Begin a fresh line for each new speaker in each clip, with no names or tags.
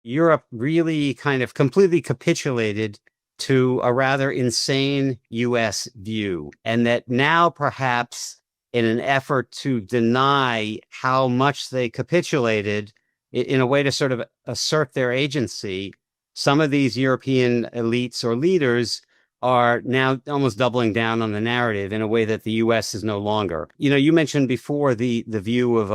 Europe really kind of completely capitulated to a rather insane US view, and that now perhaps in an effort to deny how much they capitulated in a way to sort of assert their agency, some of these European elites or leaders are now almost doubling down on the narrative in a way that the U.S. is no longer. You mentioned before the view of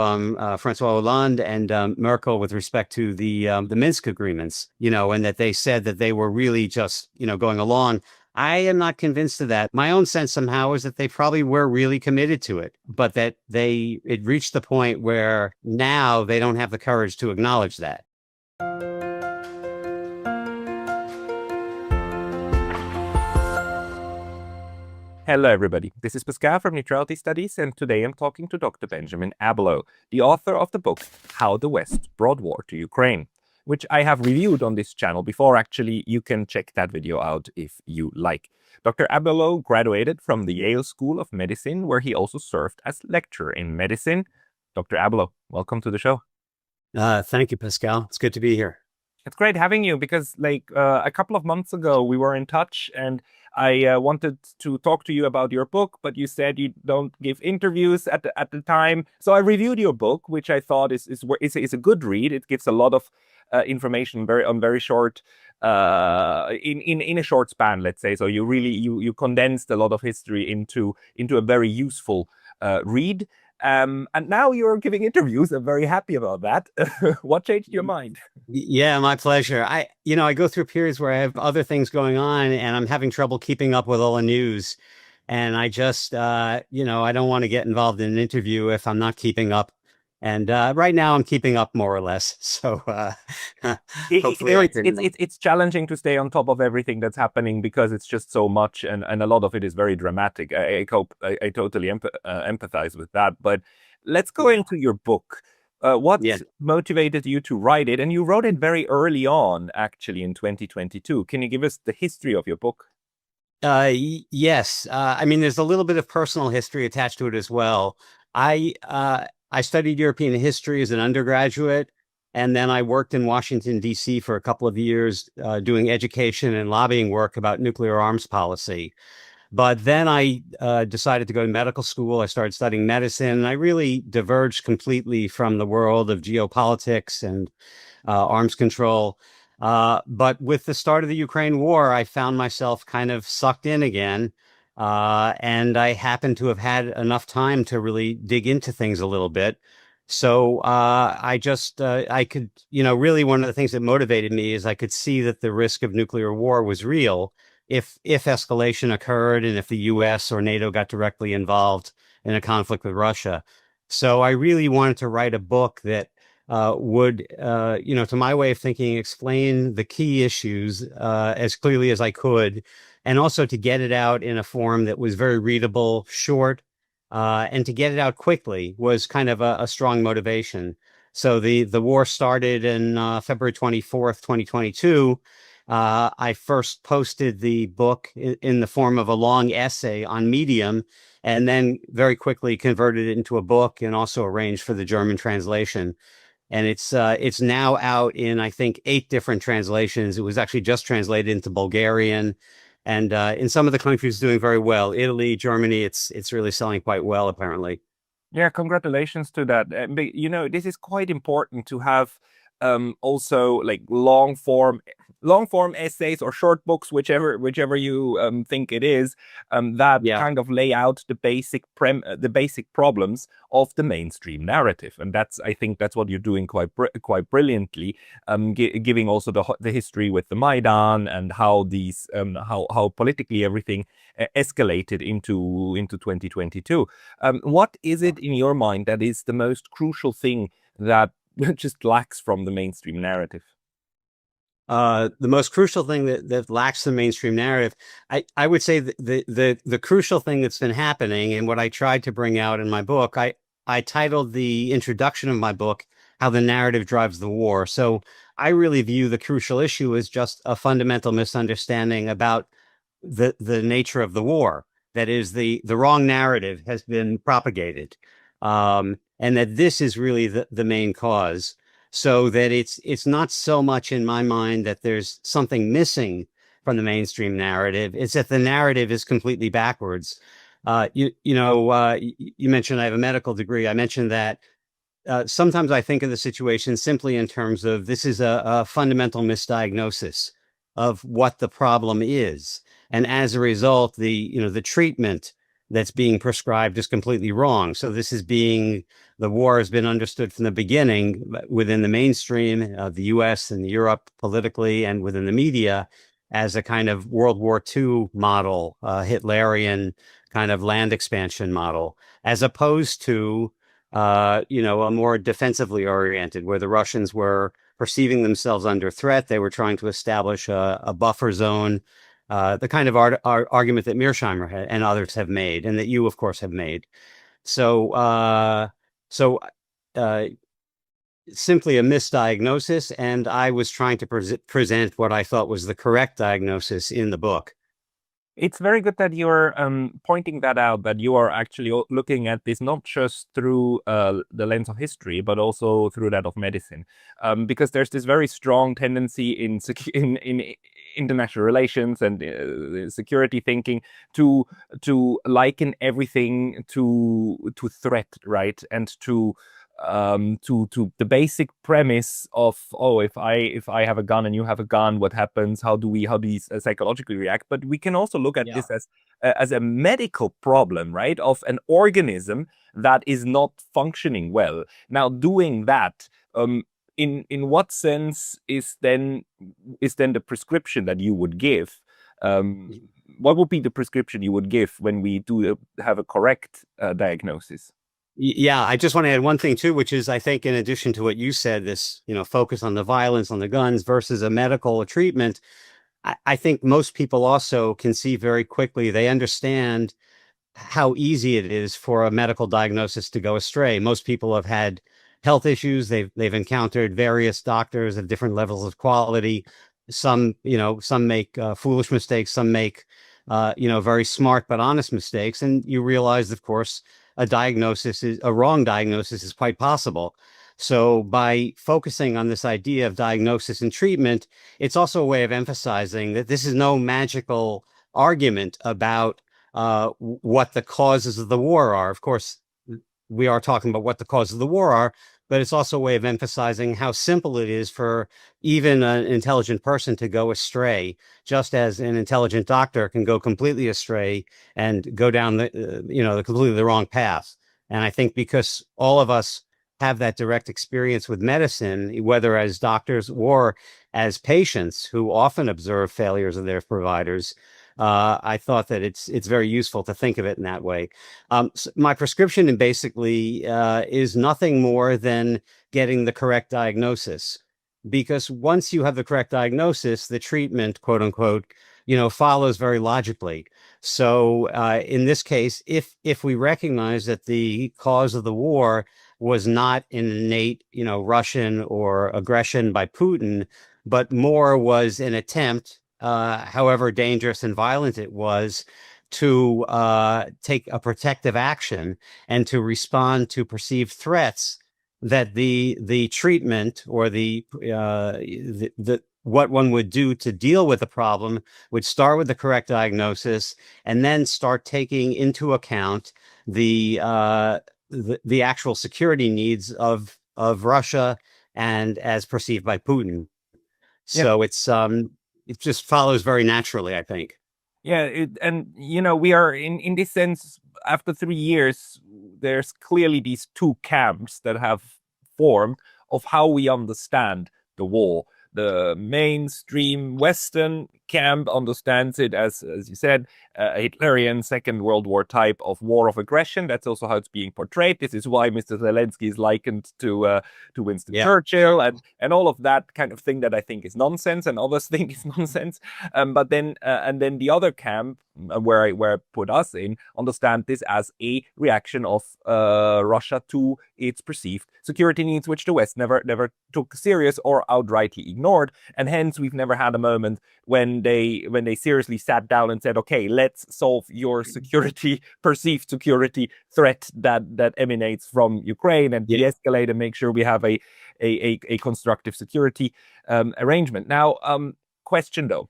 Francois Hollande and Merkel with respect to the Minsk agreements, and that they said that they were really just going along. I am not convinced of that. My own sense somehow is that they probably were really committed to it, but that it reached the point where now they don't have the courage to acknowledge that.
Hello, everybody. This is Pascal from Neutrality Studies, and today I'm talking to Dr. Benjamin Abelow, the author of the book How the West Brought War to Ukraine, which I have reviewed on this channel before. Actually, you can check that video out if you like. Dr. Abelow graduated from the Yale School of Medicine, where he also served as lecturer in medicine. Dr. Abelow, welcome to the show.
Thank you, Pascal. It's good to be here.
It's great having you because a couple of months ago we were in touch and I wanted to talk to you about your book, but you said you don't give interviews at the time. So I reviewed your book, which I thought is a good read. It gives a lot of information very short in a short span, let's say. So you condensed a lot of history into a very useful read. And now you're giving interviews. I'm very happy about that. What changed your mind?
Yeah, my pleasure. I go through periods where I have other things going on and I'm having trouble keeping up with all the news. And I just, I don't want to get involved in an interview if I'm not keeping up. And right now I'm keeping up more or less. So hopefully
it's challenging to stay on top of everything that's happening because it's just so much and a lot of it is very dramatic. I totally empathize with that. But let's go into your book. What motivated you to write it? And you wrote it very early on, actually, in 2022. Can you give us the history of your book?
Yes. I mean, there's a little bit of personal history attached to it as well. I studied European history as an undergraduate, and then I worked in Washington, D.C. for a couple of years doing education and lobbying work about nuclear arms policy. But then I decided to go to medical school. I started studying medicine, and I really diverged completely from the world of geopolitics and arms control. But with the start of the Ukraine war, I found myself kind of sucked in again. And I happened to have had enough time to really dig into things a little bit. So I could, really one of the things that motivated me is I could see that the risk of nuclear war was real if escalation occurred and if the US or NATO got directly involved in a conflict with Russia. So I really wanted to write a book that would, to my way of thinking, explain the key issues as clearly as I could, and also to get it out in a form that was very readable, short, and to get it out quickly was kind of a strong motivation. So the war started in February 24th, 2022. I first posted the book in the form of a long essay on Medium, and then very quickly converted it into a book and also arranged for the German translation. And it's now out in, I think, 8 different translations. It was actually just translated into Bulgarian, and in some of the countries doing very well. Italy, Germany, it's really selling quite well, apparently.
Yeah, congratulations to that. But, this is quite important to have also like long form essays or short books, whichever you think it is, that kind of lay out the basic problems of the mainstream narrative. And I think that's what you're doing quite brilliantly, giving also the history with the Maidan and how these how politically everything escalated into 2022. What is it in your mind that is the most crucial thing that just lacks from the mainstream narrative?
The most crucial thing that lacks the mainstream narrative, I would say the crucial thing that's been happening, and what I tried to bring out in my book, I titled the introduction of my book, How the Narrative Drives the War. So I really view the crucial issue as just a fundamental misunderstanding about the nature of the war. That is, the wrong narrative has been propagated, and that this is really the main cause. so that it's not so much in my mind that there's something missing from the mainstream narrative. It's that the narrative is completely backwards. You mentioned I have a medical degree. I mentioned that sometimes I think of the situation simply in terms of this is a fundamental misdiagnosis of what the problem is. And as a result, the treatment that's being prescribed is completely wrong. So the war has been understood from the beginning within the mainstream of the US and Europe politically and within the media as a kind of World War II model, Hitlerian kind of land expansion model, as opposed to a more defensively oriented, where the Russians were perceiving themselves under threat. They were trying to establish a buffer zone, the kind of argument that Mearsheimer and others have made, and that you, of course, have made. So, so uh, simply a misdiagnosis, and I was trying to present what I thought was the correct diagnosis in the book.
It's very good that you're pointing that out, that you are actually looking at this not just through the lens of history, but also through that of medicine. Because there's this very strong tendency in international relations and security thinking to liken everything to threat, right? And to the basic premise of, oh, if I have a gun and you have a gun, what happens? How do we psychologically react? But we can also look at
Yeah.
this as a medical problem, right? Of an organism that is not functioning well. Now, doing that, in what sense is then the prescription that you would give? What would be the prescription you would give when we do have a correct diagnosis?
Yeah, I just want to add one thing too, which is I think in addition to what you said, this, focus on the violence, on the guns versus a medical treatment, I think most people also can see very quickly, they understand how easy it is for a medical diagnosis to go astray. Most people have had health issues. They've encountered various doctors of different levels of quality. Some make foolish mistakes. Some make very smart but honest mistakes. And you realize, of course, a wrong diagnosis is quite possible. So by focusing on this idea of diagnosis and treatment, it's also a way of emphasizing that this is no magical argument about what the causes of the war are. Of course, we are talking about what the causes of the war are, but it's also a way of emphasizing how simple it is for even an intelligent person to go astray, just as an intelligent doctor can go completely astray and go down the completely the wrong path. And I think because all of us have that direct experience with medicine, whether as doctors or as patients who often observe failures of their providers, I thought that it's very useful to think of it in that way. So my prescription basically is nothing more than getting the correct diagnosis, because once you have the correct diagnosis, the treatment, quote unquote, follows very logically. So in this case, if we recognize that the cause of the war was not an innate, Russian or aggression by Putin, but more was an attempt, however dangerous and violent it was, to take a protective action and to respond to perceived threats, that the treatment or the what one would do to deal with the problem would start with the correct diagnosis and then start taking into account the actual security needs of Russia and as perceived by Putin.
Yeah.
So it just follows very naturally, I think.
Yeah, and we are in this sense, after 3 years, there's clearly these two camps that have formed of how we understand the war. The mainstream Western camp understands it as you said, a Hitlerian Second World War type of war of aggression. That's also how it's being portrayed. This is why Mr. Zelensky is likened to Winston Churchill and all of that kind of thing that I think is nonsense, and others think is nonsense. But then and then the other camp, where I put us in, understand this as a reaction of Russia to its perceived security needs, which the West never took serious or outrightly ignored, and hence we've never had a moment when when they seriously sat down and said, okay, let's solve your security, perceived security threat that emanates from Ukraine and de-escalate and make sure we have a constructive security arrangement. Now, question though.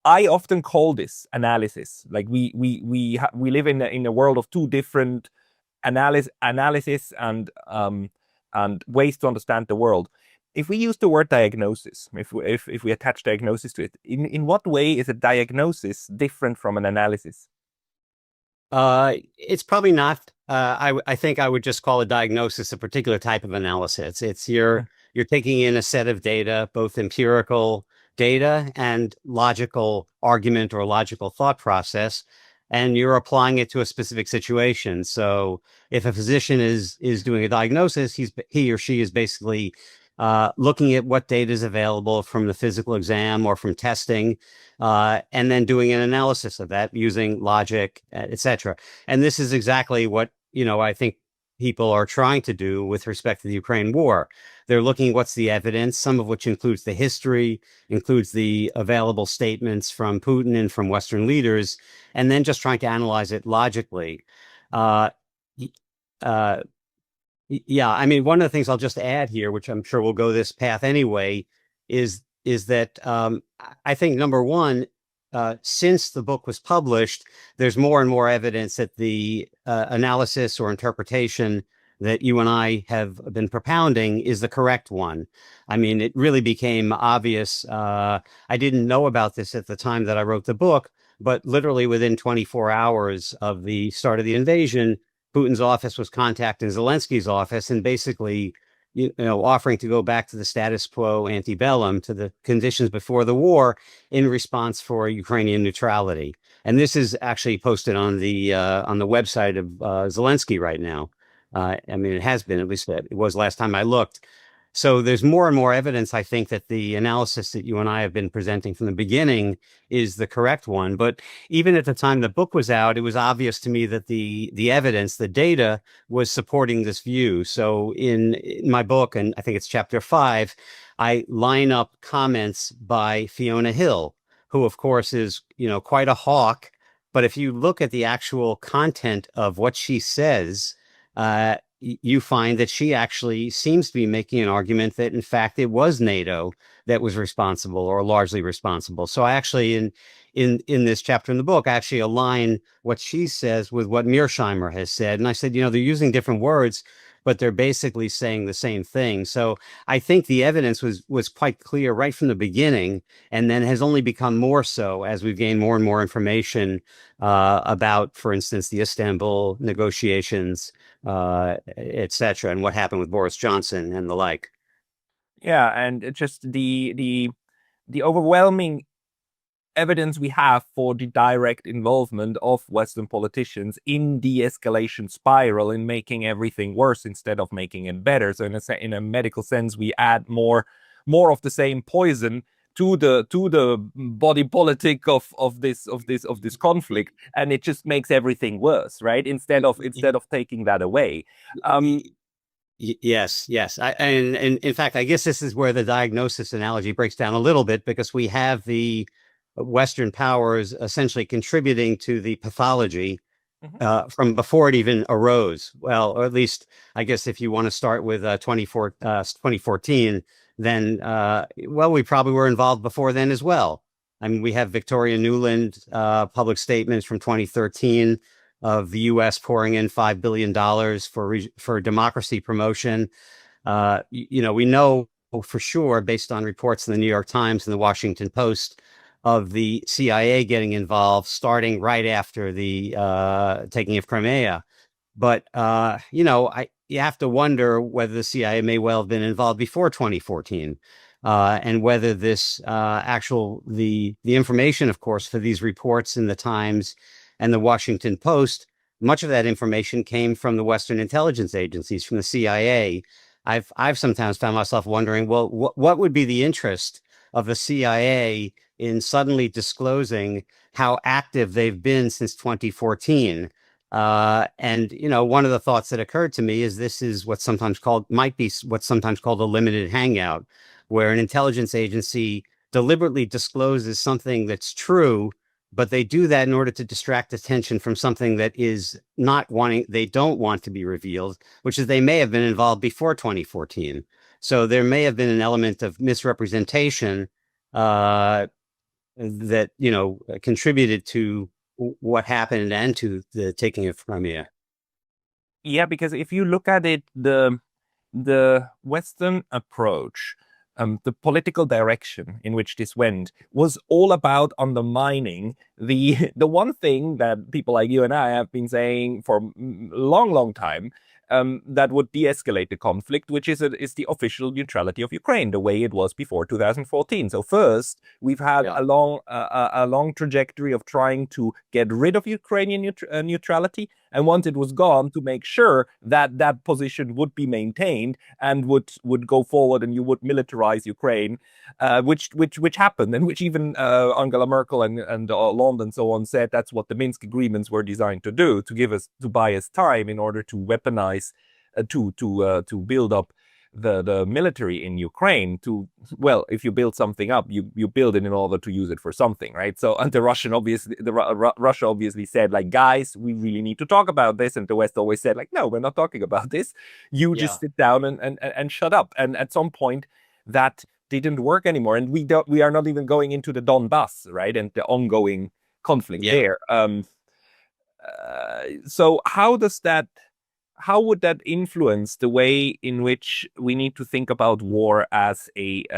I often call this analysis. Like we live in a world of two different analysis and ways to understand the world. If we use the word diagnosis, if we attach diagnosis to it, in what way is a diagnosis different from an analysis?
It's probably not. I think I would just call a diagnosis a particular type of analysis. It's you're taking in a set of data, both empirical data and logical argument or logical thought process, and you're applying it to a specific situation. So if a physician is doing a diagnosis, he or she is basically looking at what data is available from the physical exam or from testing, and then doing an analysis of that using logic, etc. And this is exactly what, I think people are trying to do with respect to the Ukraine war. They're looking at what's the evidence, some of which includes the history, includes the available statements from Putin and from Western leaders, and then just trying to analyze it logically. Uh, yeah, I mean, one of the things I'll just add here, which I'm sure will go this path anyway, is that I think number one, since the book was published, there's more and more evidence that the analysis or interpretation that you and I have been propounding is the correct one. I mean, it really became obvious. I didn't know about this at the time that I wrote the book, but literally within 24 hours of the start of the invasion, Putin's office was contacting Zelensky's office and basically, offering to go back to the status quo ante bellum, to the conditions before the war, in response for Ukrainian neutrality. And this is actually posted on the website of Zelensky right now. I mean, it has been, at least it was last time I looked. So there's more and more evidence, I think, that the analysis that you and I have been presenting from the beginning is the correct one. But even at the time the book was out, it was obvious to me that the evidence, the data, was supporting this view. So in my book, and I think it's chapter 5, I line up comments by Fiona Hill, who, of course, is, quite a hawk. But if you look at the actual content of what she says, you find that she actually seems to be making an argument that, in fact, it was NATO that was responsible or largely responsible. So I actually, in this chapter in the book, I actually align what she says with what Mearsheimer has said. And I said, they're using different words, but they're basically saying the same thing. So I think the evidence was quite clear right from the beginning, and then has only become more so as we've gained more and more information about, for instance, the Istanbul negotiations, etc., and what happened with Boris Johnson and the like.
Yeah, and it's just the overwhelming evidence we have for the direct involvement of Western politicians in the escalation spiral, in making everything worse instead of making it better. So in a medical sense, we add more of the same poison to the body politic of this conflict, and it just makes everything worse, right? Instead of taking that away.
Yes. And in fact, I guess this is where the diagnosis analogy breaks down a little bit, because we have the Western powers essentially contributing to the pathology from before it even arose. Well, or at least, I guess, if you want to start with 2014, then, we probably were involved before then as well. I mean, we have Victoria Nuland public statements from 2013 of the U.S. pouring in $5 billion for democracy promotion. We know for sure, based on reports in the New York Times and the Washington Post, of the CIA getting involved starting right after the taking of Crimea. But, you have to wonder whether the CIA may well have been involved before 2014, and whether this the information, of course, for these reports in the Times and the Washington Post, much of that information came from the Western intelligence agencies, from the CIA. I've sometimes found myself wondering, well, what would be the interest of the CIA in suddenly disclosing how active they've been since 2014? And, one of the thoughts that occurred to me is this is might be what's sometimes called a limited hangout, where an intelligence agency deliberately discloses something that's true, but they do that in order to distract attention from something that is not wanting, they don't want to be revealed, which is they may have been involved before 2014. So there may have been an element of misrepresentation that, contributed to what happened and to the taking of Crimea.
Yeah, because if you look at it, the Western approach, the political direction in which this went was all about undermining the one thing that people like you and I have been saying for a long time, that would de-escalate the conflict, which is the official neutrality of Ukraine, the way it was before 2014. So first, we've had a long trajectory of trying to get rid of Ukrainian neutrality, and once it was gone, to make sure that that position would be maintained and would go forward, and you would militarize Ukraine, which happened, and which even Angela Merkel and Hollande and so on said that's what the Minsk agreements were designed to do, to buy us time in order to weaponize, to build up the military in Ukraine. Well, if you build something up, you build it in order to use it for something, right? So, and Russia obviously said, like, guys, we really need to talk about this, and the West always said, like, no, we're not talking about this. You just sit down and shut up. And at some point, that didn't work anymore, and we are not even going into the Donbass, right, and the ongoing conflict there. So how would that influence the way in which we need to think about war as an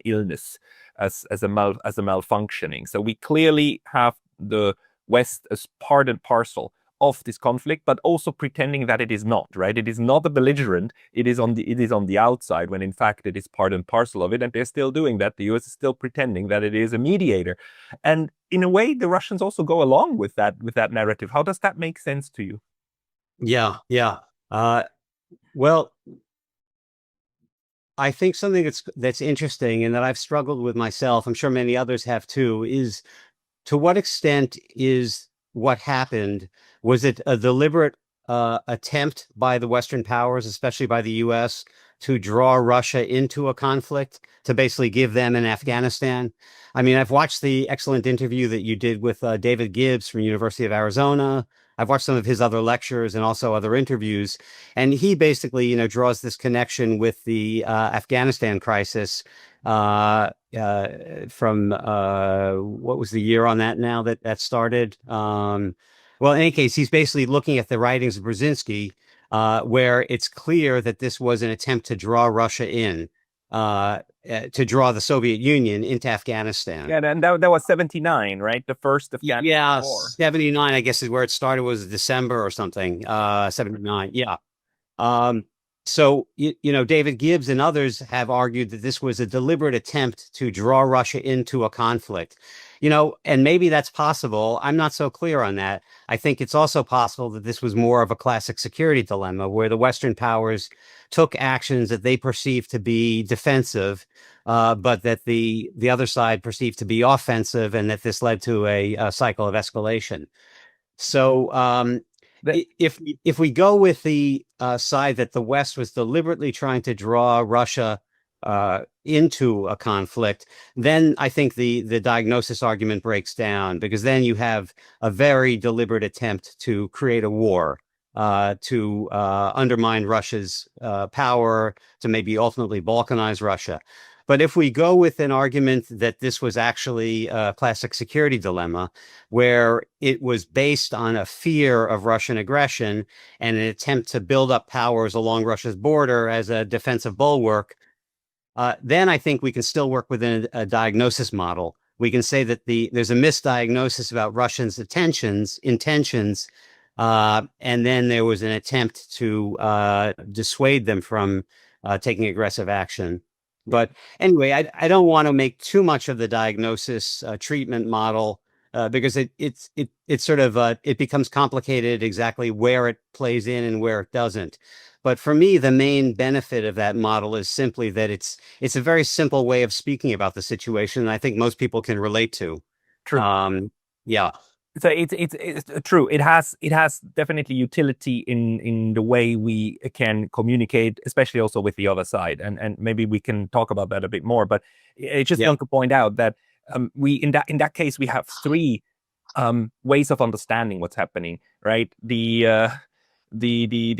illness, as a malfunctioning? So we clearly have the West as part and parcel of this conflict, but also pretending that it is not, right? It is not a belligerent. It is on the outside, when in fact it is part and parcel of it, and they're still doing that. The US is still pretending that it is a mediator, and in a way, the Russians also go along with that narrative. How does that make sense to you?
Yeah. Well, I think something that's interesting, and that I've struggled with myself, I'm sure many others have too, is to what extent is what happened, was it a deliberate attempt by the Western powers, especially by the US, to draw Russia into a conflict, to basically give them an Afghanistan? I mean, I've watched the excellent interview that you did with David Gibbs from University of Arizona. I've watched some of his other lectures and also other interviews, and he basically, draws this connection with the Afghanistan crisis from what was the year on that now that started? Well, in any case, he's basically looking at the writings of Brzezinski, where it's clear that this was an attempt to draw Russia in, to draw the Soviet Union into Afghanistan.
Yeah, and that was 79, right? The first Afghanistan war.
79, I guess, is where it started, was December or something, 79. Yeah. So, David Gibbs and others have argued that this was a deliberate attempt to draw Russia into a conflict, and maybe that's possible. I'm not so clear on that. I think it's also possible that this was more of a classic security dilemma, where the Western powers took actions that they perceived to be defensive, but that the other side perceived to be offensive, and that this led to a cycle of escalation. So, if we go with the side that the West was deliberately trying to draw Russia into a conflict, then I think the diagnosis argument breaks down, because then you have a very deliberate attempt to create a war, to undermine Russia's power, to maybe ultimately balkanize Russia. But if we go with an argument that this was actually a classic security dilemma, where it was based on a fear of Russian aggression and an attempt to build up powers along Russia's border as a defensive bulwark, then I think we can still work within a diagnosis model. We can say that there's a misdiagnosis about Russians' intentions, and then there was an attempt to dissuade them from taking aggressive action. But anyway, I don't want to make too much of the diagnosis treatment model, because it sort of it becomes complicated exactly where it plays in and where it doesn't. But for me, the main benefit of that model is simply that it's a very simple way of speaking about the situation, and I think most people can relate to.
True.
Yeah.
So it's true. It has definitely utility in the way we can communicate, especially also with the other side, and maybe we can talk about that a bit more. But I just
Yeah.
want to point out that we in that case we have three ways of understanding what's happening, right? The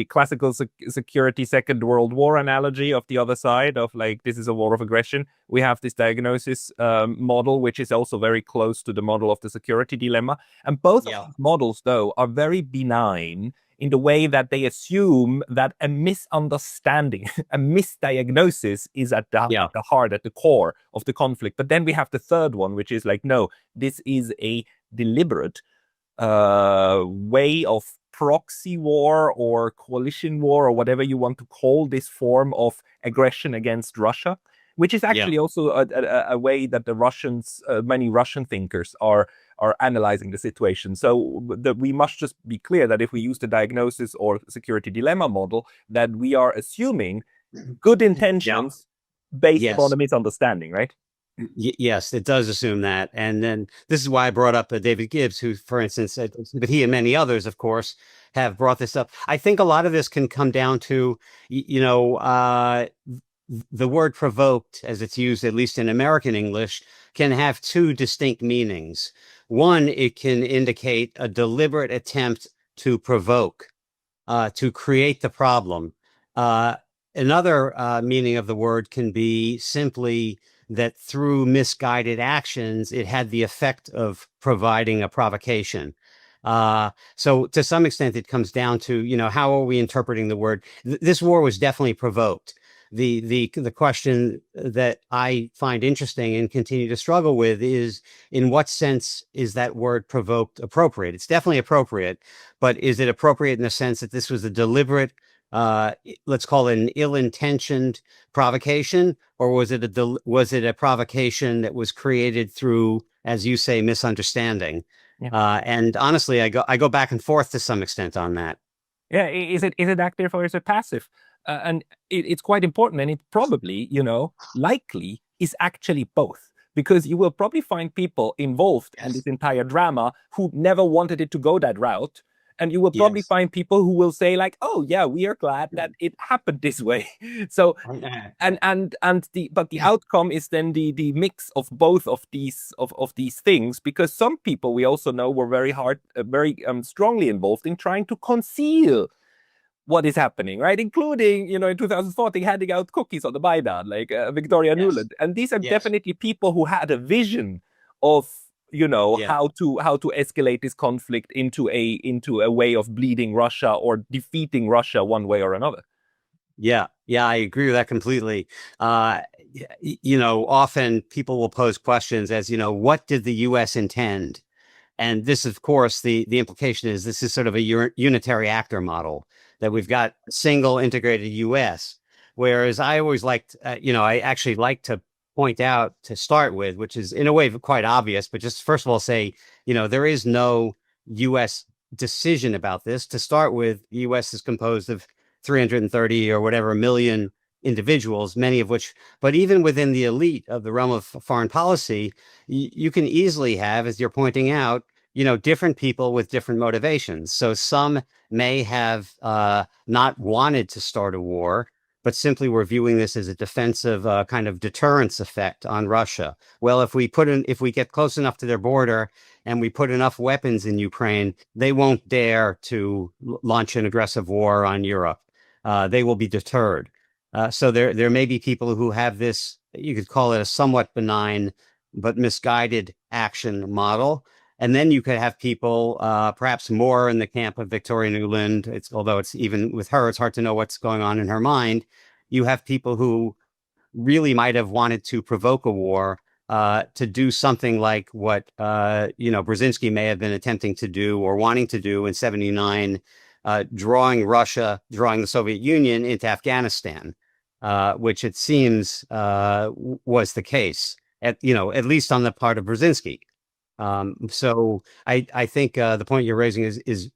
classical security Second World War analogy of the other side of like this is a war of aggression. We have this diagnosis model, which is also very close to the model of the security dilemma. And both of
Yeah.
these models, though, are very benign in the way that they assume that a misunderstanding, a misdiagnosis is at
Yeah.
the heart, at the core of the conflict. But then we have the third one, which is like, no, this is a deliberate way of proxy war or coalition war or whatever you want to call this form of aggression against Russia, which is
Yeah.
actually also a way that the Russians, many Russian thinkers are analyzing the situation. So we must just be clear that if we use the diagnosis or security dilemma model, that we are assuming good
Yeah.
intentions based upon
Yes.
a misunderstanding, right?
Yes, it does assume that. And then this is why I brought up David Gibbs, who, for instance, but he and many others, of course, have brought this up. I think a lot of this can come down to, the word provoked, as it's used, at least in American English, can have two distinct meanings. One, it can indicate a deliberate attempt to provoke, to create the problem. Uh, Another meaning of the word can be simply that through misguided actions, it had the effect of providing a provocation. So to some extent, it comes down to, how are we interpreting the word? This war was definitely provoked. The question that I find interesting and continue to struggle with is, in what sense is that word provoked appropriate? It's definitely appropriate, but is it appropriate in the sense that this was a deliberate, let's call it an ill-intentioned provocation, or was it a provocation that was created through, as you say, misunderstanding?
Yeah.
And honestly, I go back and forth to some extent on that.
Yeah, is it active or is it passive? And it's quite important, and it probably, likely is actually both, because you will probably find people involved in this
Yes.
entire drama who never wanted it to go that route, and you will probably
Yes.
find people who will say like, "Oh yeah, we are glad that it happened this way." So the outcome is then the mix of both of these things, because some people we also know were very strongly involved in trying to conceal what is happening, right? Including, in 2014, handing out cookies on the Maidan, like Victoria
Yes.
Nuland. And these are
Yes.
definitely people who had a vision of,
Yeah.
how to escalate this conflict into a way of bleeding Russia or defeating Russia one way or another.
Yeah, yeah, I agree with that completely. Often people will pose questions as, what did the U.S. intend? And this, of course, the implication is this is sort of a unitary actor model, that we've got a single integrated U.S. Whereas I always liked, I actually like to point out to start with, which is in a way quite obvious, but just first of all say, there is no U.S. decision about this. To start with, the U.S. is composed of 330 or whatever million individuals, many of which, but even within the elite of the realm of foreign policy, you can easily have, as you're pointing out, different people with different motivations. So some may have not wanted to start a war, but simply were viewing this as a defensive kind of deterrence effect on Russia. Well, if we get close enough to their border and we put enough weapons in Ukraine, they won't dare to launch an aggressive war on Europe. They will be deterred. So there may be people who have this, you could call it a somewhat benign but misguided action model. And then you could have people, perhaps more in the camp of Victoria Nuland. Although it's even with her, it's hard to know what's going on in her mind. You have people who really might have wanted to provoke a war, to do something like what Brzezinski may have been attempting to do or wanting to do in '79, drawing the Soviet Union into Afghanistan, which it seems was the case at least on the part of Brzezinski. So I think the point you're raising is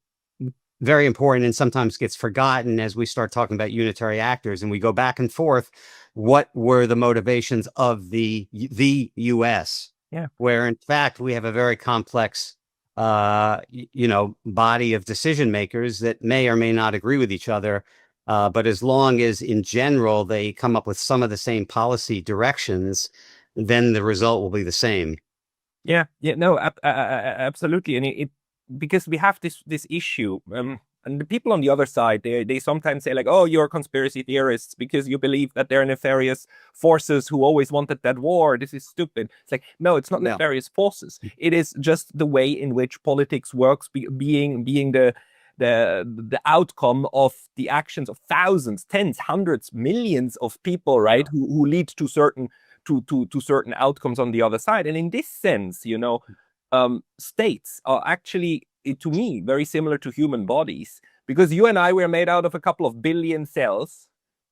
very important and sometimes gets forgotten as we start talking about unitary actors and we go back and forth. What were the motivations of the U.S.,
Yeah.
where in fact we have a very complex body of decision makers that may or may not agree with each other. But as long as in general they come up with some of the same policy directions, then the result will be the same.
Yeah, yeah, no, absolutely, and because we have this issue, and the people on the other side, they sometimes say like, "Oh, you're conspiracy theorists because you believe that there are nefarious forces who always wanted that war. This is stupid." It's like, no, it's not
No.
nefarious forces. It is just the way in which politics works, being the outcome of the actions of thousands, tens, hundreds, millions of people, right? Who lead to certain outcomes on the other side. And in this sense, states are actually, to me, very similar to human bodies, because you and I were made out of a couple of billion cells,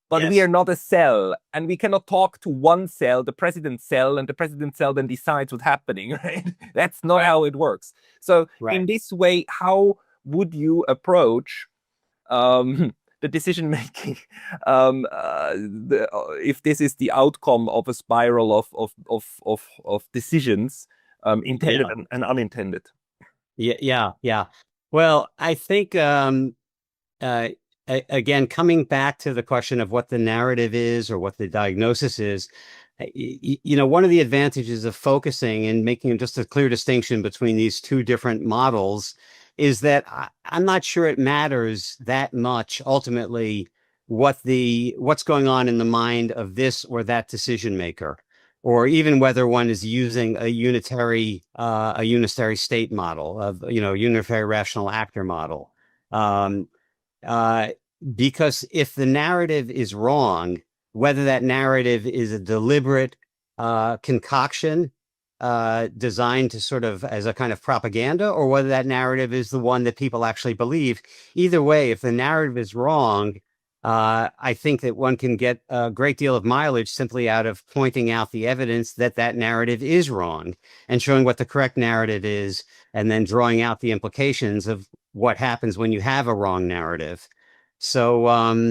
but we
Yes.
are not a cell, and we cannot talk to one cell, the president's cell, and the president's cell then decides what's happening, right? That's not how it works. So
Right.
in this way, how would you approach the decision making, if this is the outcome of a spiral of decisions, intended
Yeah.
and unintended?
Yeah. Yeah. Yeah. Well, I think uh, again, coming back to the question of what the narrative is or what the diagnosis is, one of the advantages of focusing and making just a clear distinction between these two different models is that I'm not sure it matters that much ultimately what's going on in the mind of this or that decision maker, or even whether one is using a unitary state model of, unitary rational actor model. Um, uh, because if the narrative is wrong, whether that narrative is a deliberate concoction designed to sort of as a kind of propaganda, or whether that narrative is the one that people actually believe, either way, if the narrative is wrong, I think that one can get a great deal of mileage simply out of pointing out the evidence that that narrative is wrong and showing what the correct narrative is, and then drawing out the implications of what happens when you have a wrong narrative. So, uh,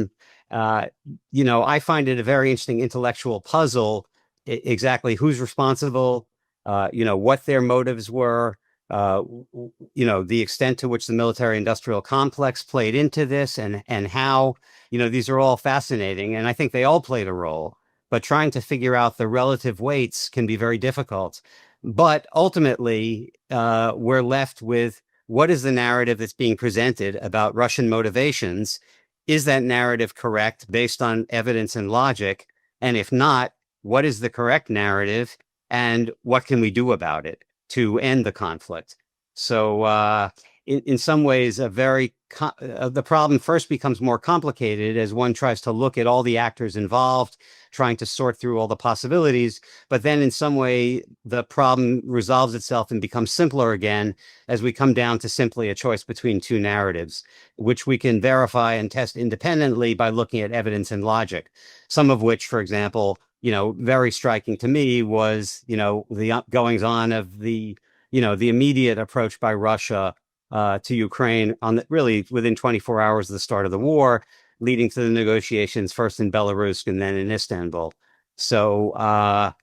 I find it a very interesting intellectual puzzle, exactly who's responsible, what their motives were, the extent to which the military industrial complex played into this, and how, these are all fascinating. And I think they all played a role, but trying to figure out the relative weights can be very difficult. But ultimately, we're left with what is the narrative that's being presented about Russian motivations? Is that narrative correct based on evidence and logic? And if not, what is the correct narrative? And what can we do about it to end the conflict? So, in some ways, the problem first becomes more complicated as one tries to look at all the actors involved, trying to sort through all the possibilities. But then in some way, the problem resolves itself and becomes simpler again as we come down to simply a choice between two narratives, which we can verify and test independently by looking at evidence and logic. Some of which, for example, very striking to me was, the goings on of the immediate approach by Russia to Ukraine really within 24 hours of the start of the war, leading to the negotiations first in Belarus and then in Istanbul. So, I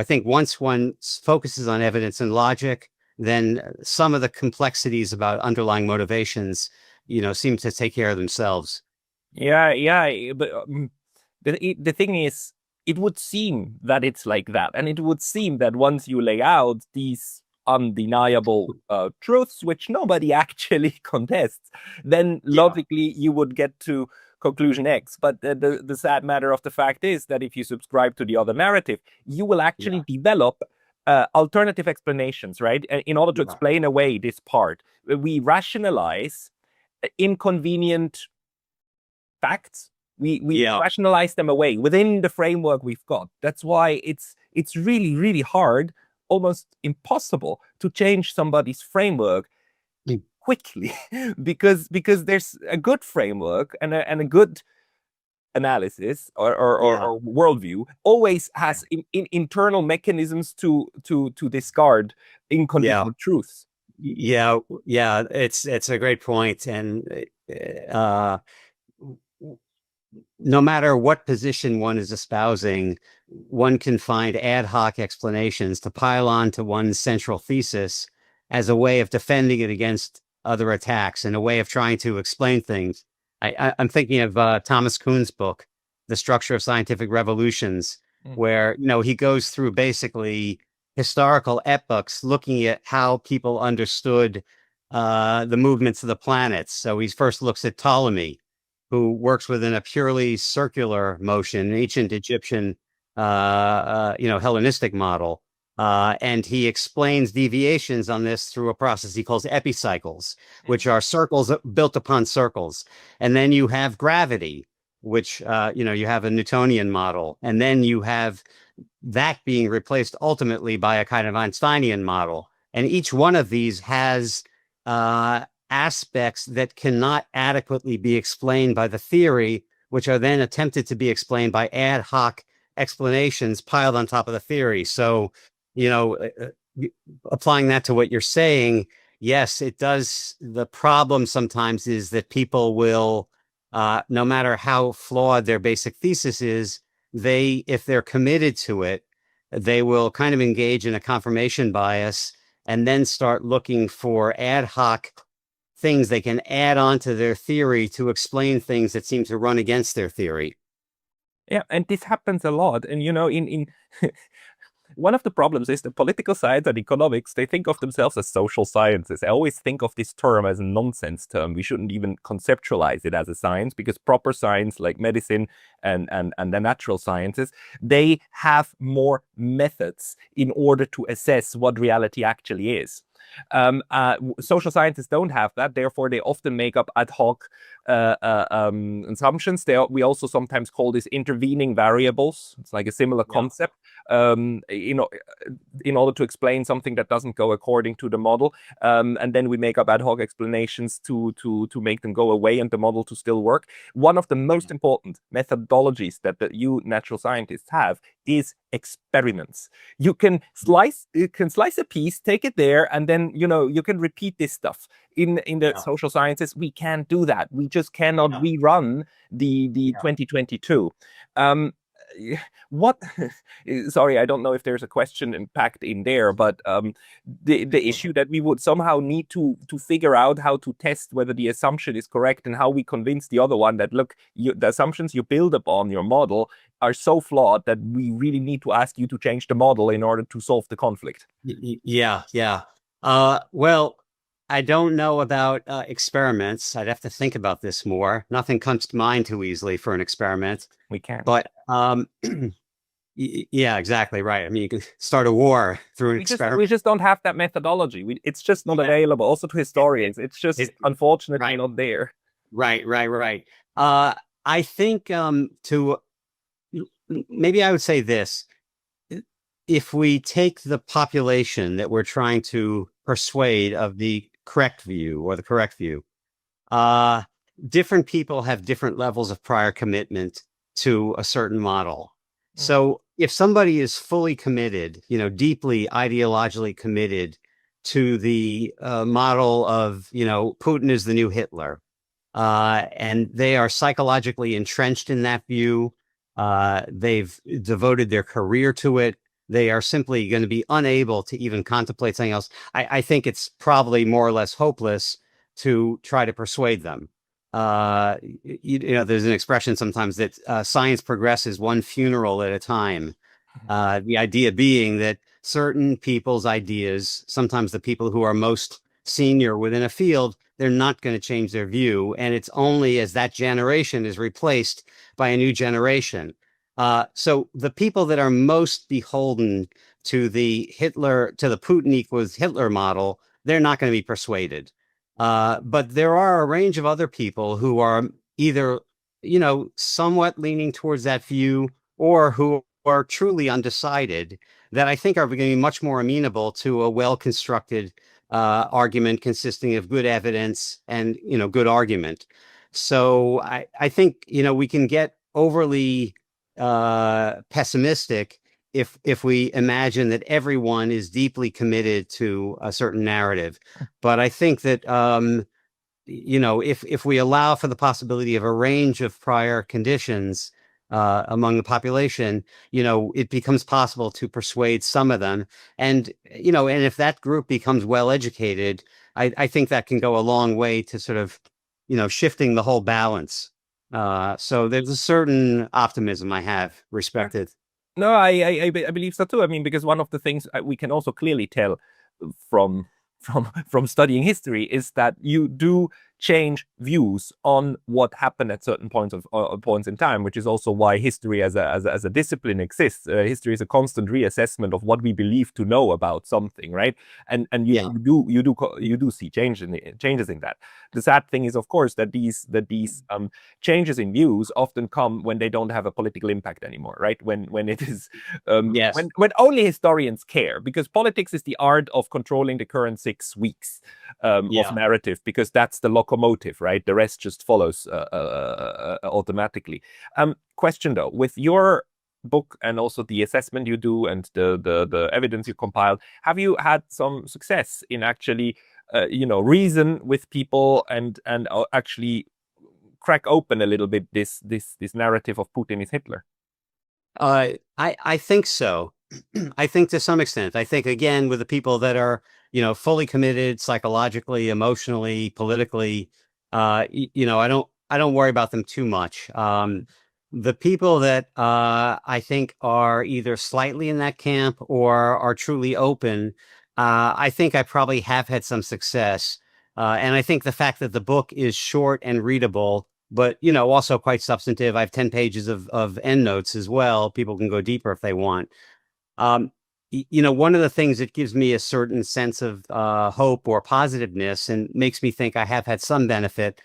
think once one focuses on evidence and logic, then some of the complexities about underlying motivations, seem to take care of themselves.
Yeah, yeah, but the thing is, it would seem that it's like that, and it would seem that once you lay out these undeniable truths, which nobody actually contests, then
Yeah,
logically you would get to conclusion X. But the sad matter of the fact is that if you subscribe to the other narrative, you will actually
yeah,
develop alternative explanations, right? In order to
right.
explain away this part, we rationalize inconvenient facts. We
Yeah.
rationalize them away within the framework we've got. That's why it's really, really hard, almost impossible, to change somebody's framework quickly because there's a good framework and a good analysis
Yeah.
or worldview always has internal mechanisms to discard
Yeah.
inconvenient truths.
Yeah. Yeah. It's a great point. And uh, no matter what position one is espousing, one can find ad hoc explanations to pile on to one's central thesis as a way of defending it against other attacks and a way of trying to explain things. I'm thinking of Thomas Kuhn's book, The Structure of Scientific Revolutions, where he goes through basically historical epochs looking at how people understood the movements of the planets. So he first looks at Ptolemy, who works within a purely circular motion, an ancient Egyptian, Hellenistic model. And he explains deviations on this through a process he calls epicycles, which are circles built upon circles. And then you have gravity, which, you have a Newtonian model. And then you have that being replaced ultimately by a kind of Einsteinian model. And each one of these has aspects that cannot adequately be explained by the theory, which are then attempted to be explained by ad hoc explanations piled on top of the theory. So, applying that to what you're saying, yes, it does. The problem sometimes is that people will, no matter how flawed their basic thesis is, if they're committed to it, they will kind of engage in a confirmation bias and then start looking for ad hoc things they can add on to their theory to explain things that seem to run against their theory.
Yeah, and this happens a lot. And in one of the problems is that political science and economics, they think of themselves as social sciences. I always think of this term as a nonsense term. We shouldn't even conceptualize it as a science, because proper science like medicine and the natural sciences, they have more methods in order to assess what reality actually is. Social sciences don't have that. Therefore, they often make up ad hoc assumptions. We also sometimes call this intervening variables. It's like a similar concept. In order to explain something that doesn't go according to the model, and then we make up ad hoc explanations to make them go away and the model to still work. One of the most important methodologies that you natural scientists have is experiments. You can slice a piece, take it there, and then you can repeat this stuff. In the social sciences, we can't do that. We just cannot rerun the 2022. What sorry, I don't know if there's a question packed in there, but the issue that we would somehow need to figure out how to test whether the assumption is correct, and how we convince the other one that, look, the assumptions you build upon your model are so flawed that we really need to ask you to change the model in order to solve the conflict.
Yeah. Well, I don't know about experiments. I'd have to think about this more. Nothing comes to mind too easily for an experiment.
We can't.
But yeah, exactly right. I mean, you can start a war through an experiment.
We just don't have that methodology. It's just not available. Also to historians, it's just unfortunately not there.
Right. I think maybe I would say this. If we take the population that we're trying to persuade of the correct view or the correct view, different people have different levels of prior commitment to a certain model. So if somebody is fully committed, deeply ideologically committed to the model of, Putin is the new Hitler, and they are psychologically entrenched in that view, they've devoted their career to it, they are simply going to be unable to even contemplate something else. I think it's probably more or less hopeless to try to persuade them. There's an expression sometimes that science progresses one funeral at a time. The idea being that certain people's ideas, sometimes the people who are most senior within a field, they're not going to change their view. And it's only as that generation is replaced by a new generation. So the people that are most beholden to the Putin equals Hitler model, they're not going to be persuaded. But there are a range of other people who are either, somewhat leaning towards that view, or who are truly undecided, that I think are going to be much more amenable to a well-constructed argument consisting of good evidence and, good argument. So I think, we can get overly pessimistic if we imagine that everyone is deeply committed to a certain narrative. But I think that if we allow for the possibility of a range of prior conditions, among the population, it becomes possible to persuade some of them. And, and if that group becomes well educated, I think that can go a long way to sort of, shifting the whole balance. So there's a certain optimism I have respected.
No, I believe so too. I mean, because one of the things we can also clearly tell from from studying history is that you do change views on what happened at certain points in time, which is also why history as a discipline exists. History is a constant reassessment of what we believe to know about something, right? And
Yeah.
you do see changes in that. The sad thing is, of course, that these changes in views often come when they don't have a political impact anymore, right? When it is
Yes.
when only historians care, because politics is the art of controlling the current 6 weeks of
Yeah.
narrative, because that's the locomotive, right? The rest just follows automatically. Question though, with your book and also the assessment you do and the evidence you compiled, have you had some success in actually reason with people and actually crack open a little bit this narrative of Putin is Hitler?
I think so. I think to some extent. I think again with the people that are, fully committed psychologically, emotionally, politically, I don't worry about them too much. The people that I think are either slightly in that camp or are truly open, I think I probably have had some success. And I think the fact that the book is short and readable, but also quite substantive. I have 10 pages of endnotes as well. People can go deeper if they want. Um, one of the things that gives me a certain sense of hope or positiveness and makes me think I have had some benefit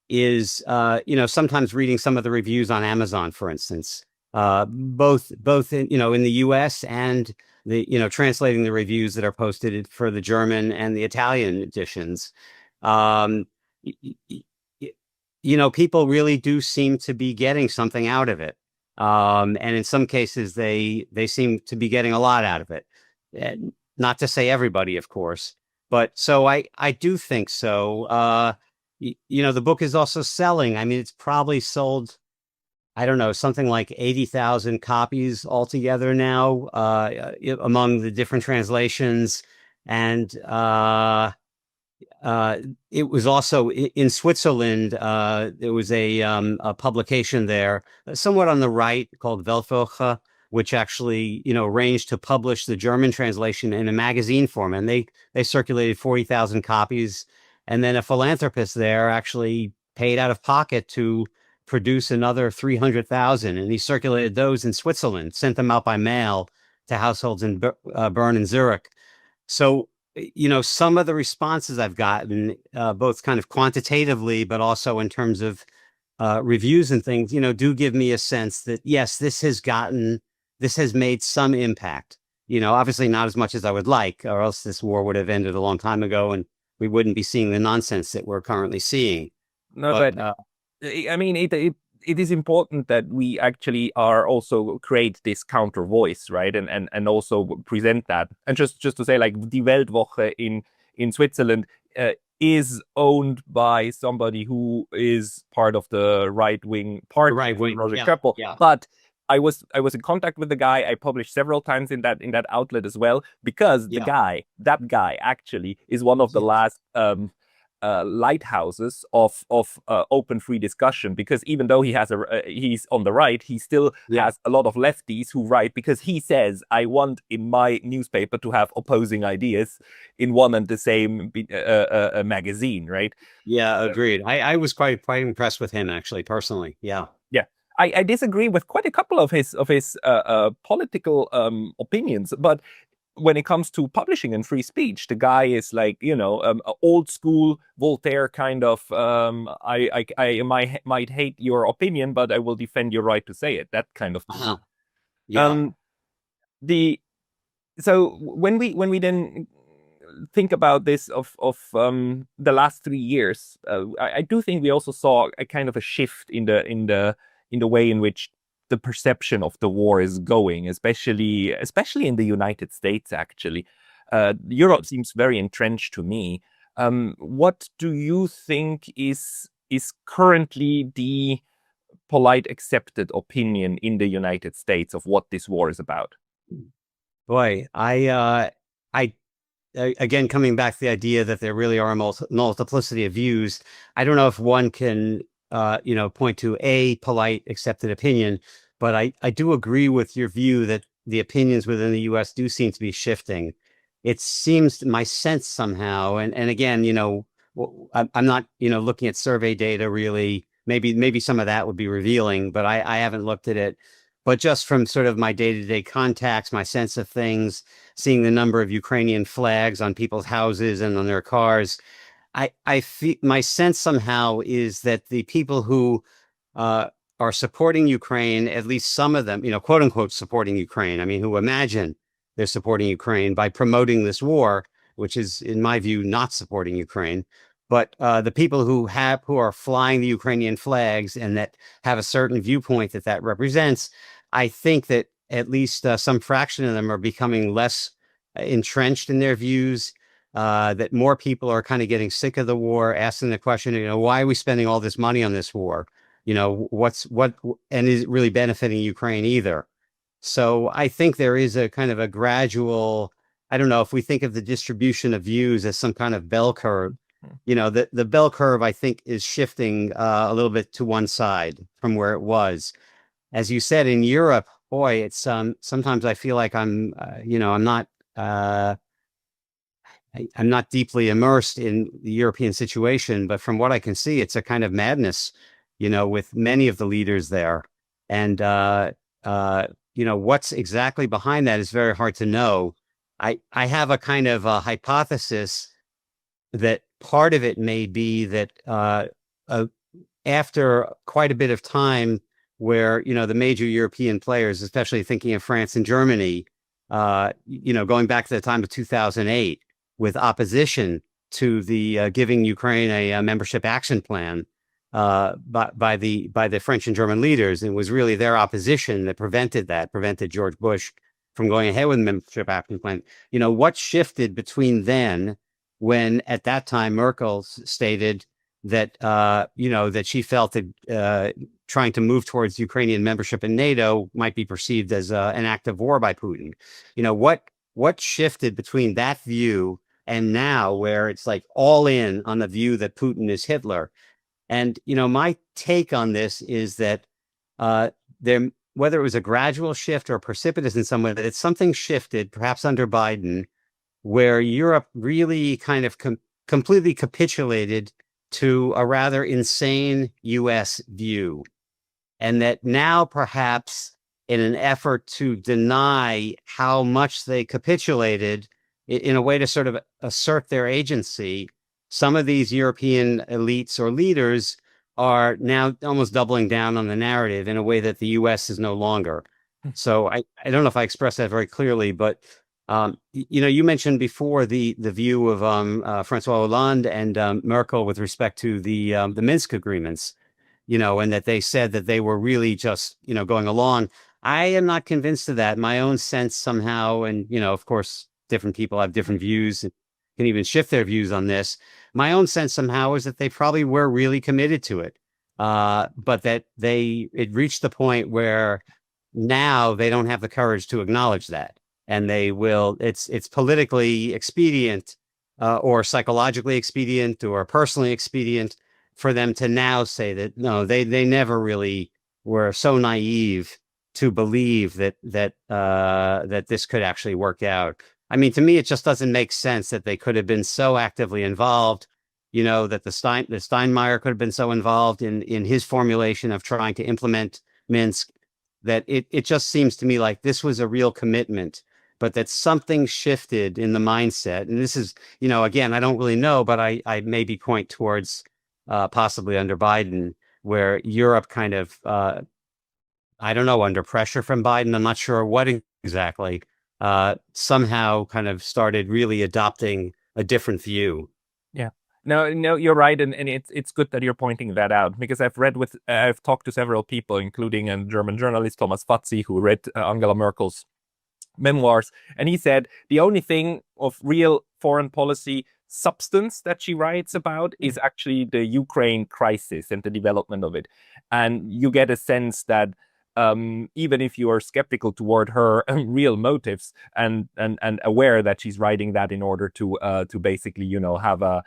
is, sometimes reading some of the reviews on Amazon, for instance, both in the U.S. and translating the reviews that are posted for the German and the Italian editions. Um, y- y- y- People really do seem to be getting something out of it. And in some cases, they seem to be getting a lot out of it. Not to say everybody, of course, but so I do think so. The book is also selling. I mean, it's probably sold, I don't know, something like 80,000 copies altogether now, among the different translations. And uh, it was also in Switzerland. There was a publication there, somewhat on the right, called Weltwoche, which actually, arranged to publish the German translation in a magazine form, and they circulated 40,000 copies. And then a philanthropist there actually paid out of pocket to produce another 300,000, and he circulated those in Switzerland, sent them out by mail to households in Bern and Zurich. So, some of the responses I've gotten, both kind of quantitatively, but also in terms of reviews and things, do give me a sense that, yes, this has made some impact. Obviously not as much as I would like, or else this war would have ended a long time ago and we wouldn't be seeing the nonsense that we're currently seeing.
No,
But
but I mean, it is important that we actually are also create this counter voice, right? And also present that. And just to say, like, Die Weltwoche in Switzerland is owned by somebody who is part of the right wing
the
party
right
of
wing,
Roger
yeah,
Köppel.
yeah,
But I was in contact with the guy. I published several times in that outlet as well, because
yeah,
that guy actually is one of the last lighthouses of open free discussion, because even though he's on the right, he still
yeah.
has a lot of lefties who write, because he says, I want in my newspaper to have opposing ideas in one and the same magazine, right?
Yeah, agreed. I was quite impressed with him actually, personally. Yeah.
Yeah. I disagree with quite a couple of his political opinions, but when it comes to publishing and free speech, the guy is like, old school Voltaire kind of. I might hate your opinion, but I will defend your right to say it. That kind of thing.
Uh-huh. Yeah.
Um, the so when we then think about this of the last 3 years, I do think we also saw a kind of a shift in the way in which the perception of the war is going, especially in the United States. Actually, Europe seems very entrenched to me. What do you think is currently the polite accepted opinion in the United States of what this war is about?
Boy, again, coming back to the idea that there really are a multiplicity of views, I don't know if one can, point to a polite accepted opinion, but I do agree with your view that the opinions within the U.S. do seem to be shifting. It seems my sense somehow, and again, I'm not, looking at survey data really. Maybe some of that would be revealing, but I haven't looked at it. But just from sort of my day-to-day contacts, my sense of things, seeing the number of Ukrainian flags on people's houses and on their cars, I feel my sense somehow is that the people who are supporting Ukraine, at least some of them, quote unquote, supporting Ukraine. I mean, who imagine they're supporting Ukraine by promoting this war, which is, in my view, not supporting Ukraine. But the people who are flying the Ukrainian flags and that have a certain viewpoint that represents, I think that at least some fraction of them are becoming less entrenched in their views. That more people are kind of getting sick of the war, asking the question, why are we spending all this money on this war? And is it really benefiting Ukraine either? So I think there is a kind of a gradual, I don't know if we think of the distribution of views as some kind of bell curve, the bell curve, I think, is shifting a little bit to one side from where it was. As you said, in Europe, boy, it's sometimes I feel like I'm not deeply immersed in the European situation, but from what I can see, it's a kind of madness, with many of the leaders there. And, what's exactly behind that is very hard to know. I have a kind of a hypothesis that part of it may be that after quite a bit of time where, the major European players, especially thinking of France and Germany, going back to the time of 2008, with opposition to the giving Ukraine a membership action plan by the French and German leaders. And it was really their opposition that prevented George Bush from going ahead with the membership action plan. What shifted between then, when at that time Merkel stated that that she felt that trying to move towards Ukrainian membership in NATO might be perceived as an act of war by Putin. What shifted between that view and now, where it's like all in on the view that Putin is Hitler? And my take on this is that there, whether it was a gradual shift or precipitous in some way, that it's something shifted, perhaps under Biden, where Europe really kind of completely capitulated to a rather insane U.S. view. And that now, perhaps in an effort to deny how much they capitulated, in a way to sort of assert their agency, some of these European elites or leaders are now almost doubling down on the narrative in a way that the U.S. is no longer. So I don't know if I expressed that very clearly, but you mentioned before the view of Francois Hollande and Merkel with respect to the Minsk agreements, and that they said that they were really just going along. I am not convinced of that. My own sense somehow, and of course, different people have different views and can even shift their views on this. My own sense somehow is that they probably were really committed to it, but that it reached the point where now they don't have the courage to acknowledge that, and they will. It's politically expedient, or psychologically expedient, or personally expedient for them to now say that no, they never really were so naive to believe that this could actually work out. I mean, to me, it just doesn't make sense that they could have been so actively involved, that the Steinmeier could have been so involved in his formulation of trying to implement Minsk, that it just seems to me like this was a real commitment, but that something shifted in the mindset. And this is, again, I don't really know, but I maybe point towards possibly under Biden, where Europe kind of, I don't know, under pressure from Biden, I'm not sure what exactly, somehow kind of started really adopting a different view.
Yeah. No, you're right, and it's good that you're pointing that out, because I've talked to several people, including a German journalist, Thomas Fazzi, who read Angela Merkel's memoirs, and he said the only thing of real foreign policy substance that she writes about is actually the Ukraine crisis and the development of it. And you get a sense that even if you are skeptical toward her real motives and aware that she's writing that in order to basically, you know, have a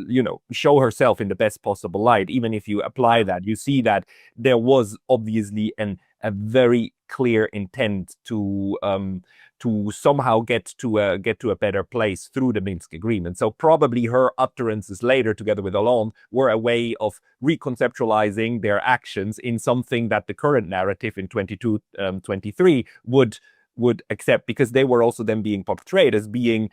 you know, show herself in the best possible light, even if you apply that, you see that there was obviously a very clear intent to somehow get to a better place through the Minsk agreement. So probably her utterances later, together with Hollande, were a way of reconceptualizing their actions in something that the current narrative in 22-23 would accept, because they were also then being portrayed as being